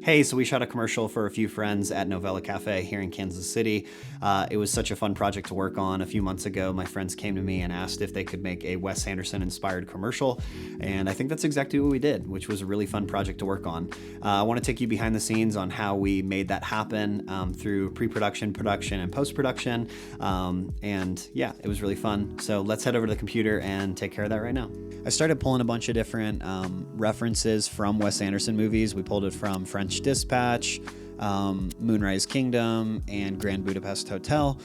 Hey, so we shot a commercial for a few friends at Novella Cafe here in Kansas City. It was such a fun project to work on. A few months ago, my friends came to me and asked if they could make a Wes Anderson-inspired commercial, and I think that's exactly what we did, which was a really fun project to work on. I want to take you behind the scenes on how we made that happen through pre-production, production, and post-production, and yeah, it was really fun. So let's head over to the computer and take care of that right now. I started pulling a bunch of different references from Wes Anderson movies. We pulled it from French Dispatch, Moonrise Kingdom, and Grand Budapest Hotel,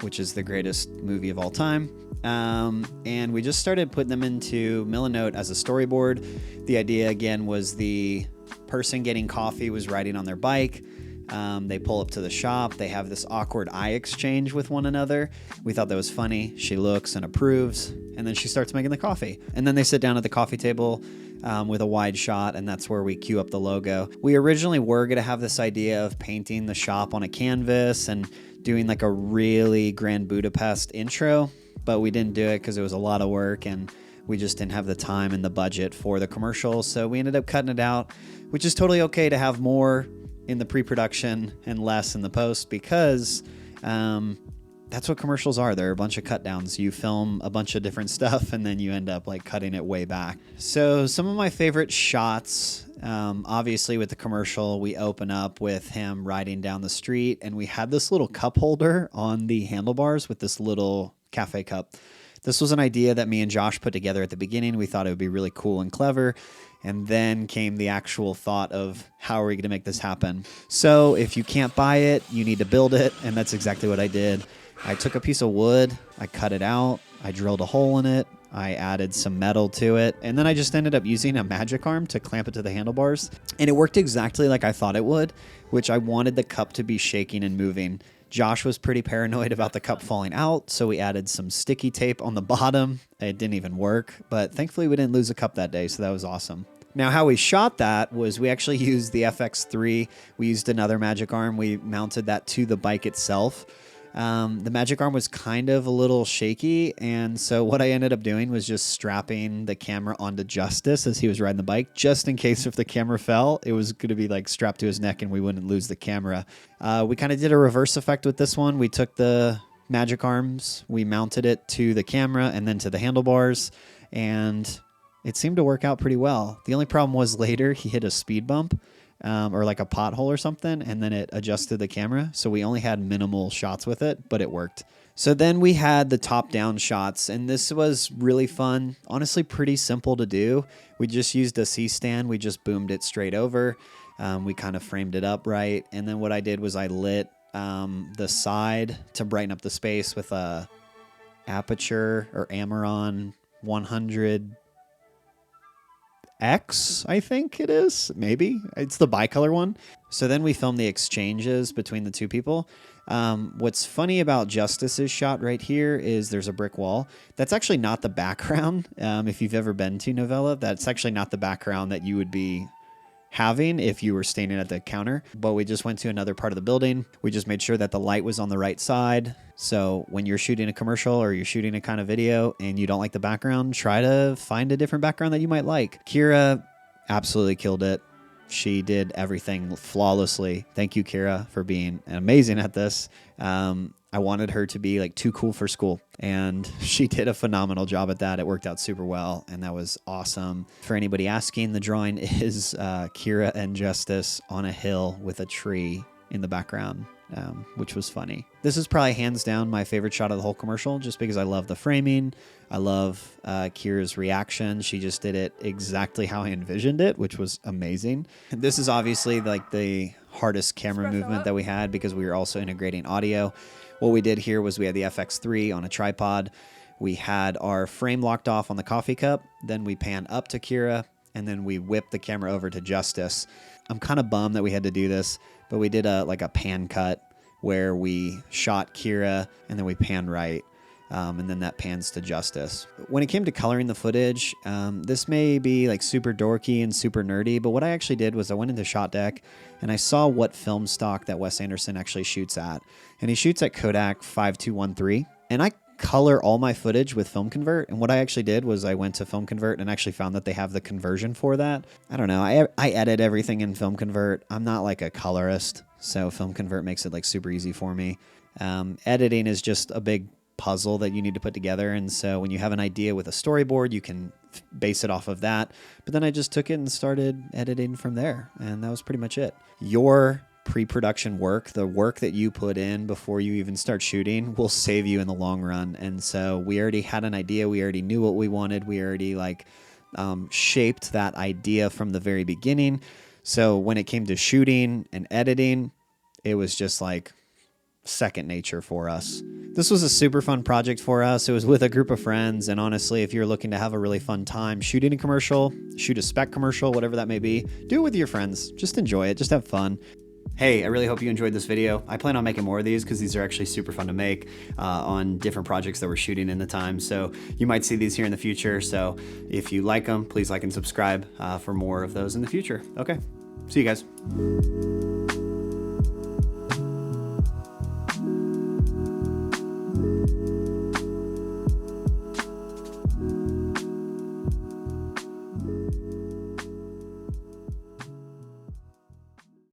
which is the greatest movie of all time. And we just started putting them into Milanote as a storyboard. The idea, again, was the person getting coffee was riding on their bike. They pull up to the shop. They have this awkward eye exchange with one another. We thought that was funny. She looks and approves, and then she starts making the coffee. And then they sit down at the coffee table with a wide shot, and that's where we cue up the logo. We originally were going to have this idea of painting the shop on a canvas and doing like a really Grand Budapest intro, but we didn't do it because it was a lot of work, and we just didn't have the time and the budget for the commercial. So we ended up cutting it out, which is totally okay to have more in the pre-production and less in the post, because that's what commercials are. They're a bunch of cut downs. You film a bunch of different stuff and then you end up like cutting it way back. So some of my favorite shots, obviously with the commercial, we open up with him riding down the street, and we had this little cup holder on the handlebars with this little cafe cup. This was an idea that me and Josh put together at the beginning. We thought it would be really cool and clever. And then came the actual thought of how are we going to make this happen? So if you can't buy it, you need to build it. And that's exactly what I did. I took a piece of wood, I cut it out, I drilled a hole in it, I added some metal to it, and then I just ended up using a magic arm to clamp it to the handlebars. And it worked exactly like I thought it would, which I wanted the cup to be shaking and moving. Josh was pretty paranoid about the cup falling out, so we added some sticky tape on the bottom. It didn't even work, but thankfully we didn't lose a cup that day, so that was awesome. Now, how we shot that was we actually used the FX3. We used another magic arm. We mounted that to the bike itself. The magic arm was kind of a little shaky, and so what I ended up doing was just strapping the camera onto Justice as he was riding the bike, just in case if the camera fell, it was going to be like strapped to his neck and we wouldn't lose the camera. We kind of did a reverse effect with this one. We took the magic arms, we mounted it to the camera and then to the handlebars, and it seemed to work out pretty well. The only problem was later he hit a speed bump or like a pothole or something, and then it adjusted the camera. So we only had minimal shots with it, but it worked. So then we had the top-down shots, and this was really fun. Honestly, pretty simple to do. We just used a C-stand. We just boomed it straight over. We kind of framed it up right. And then what I did was I lit the side to brighten up the space with a Aperture or Amaron 100X, I think it is. Maybe. It's the bicolor one. So then we filmed the exchanges between the two people. What's funny about Justice's shot right here is there's a brick wall. That's actually not the background. If you've ever been to Novella, that's actually not the background that you would be having if you were standing at the counter. But we just went to another part of the building. We just made sure that the light was on the right side. So when you're shooting a commercial or you're shooting a kind of video and you don't like the background, try to find a different background that you might like. Kira absolutely killed it. She did everything flawlessly. Thank you, Kira, for being amazing at this. I wanted her to be like too cool for school, and she did a phenomenal job at that. It worked out super well, and that was awesome. For anybody asking, the drawing is Kira and Justice on a hill with a tree in the background, which was funny. This is probably hands down my favorite shot of the whole commercial, just because I love the framing. I love Kira's reaction. She just did it exactly how I envisioned it, which was amazing. This is obviously like the hardest camera movement that we had because we were also integrating audio. What we did here was we had the FX3 on a tripod. We had our frame locked off on the coffee cup. Then we pan up to Kira, and then we whipped the camera over to Justice. I'm kind of bummed that we had to do this, but we did a pan cut where we shot Kira and then we pan right. And then that pans to Justice. When it came to coloring the footage, this may be like super dorky and super nerdy, but what I actually did was I went into Shot Deck and I saw what film stock that Wes Anderson actually shoots at. And he shoots at Kodak 5213. And I color all my footage with Film Convert. And what I actually did was I went to Film Convert and actually found that they have the conversion for that. I don't know. I edit everything in Film Convert. I'm not like a colorist, so Film Convert makes it like super easy for me. Editing is just a big puzzle that you need to put together. And so when you have an idea with a storyboard, you can base it off of that. But then I just took it and started editing from there. And that was pretty much it. Your pre-production work, the work that you put in before you even start shooting, will save you in the long run. And so we already had an idea. We already knew what we wanted. We already shaped that idea from the very beginning. So when it came to shooting and editing, it was just like second nature for us. This was a super fun project for us. It was with a group of friends. And honestly, if you're looking to have a really fun time shooting a commercial, shoot a spec commercial, whatever that may be, do it with your friends. Just enjoy it. Just have fun. Hey, I really hope you enjoyed this video. I plan on making more of these because these are actually super fun to make on different projects that we're shooting in the time. So you might see these here in the future. So if you like them, please like and subscribe for more of those in the future. Okay, see you guys.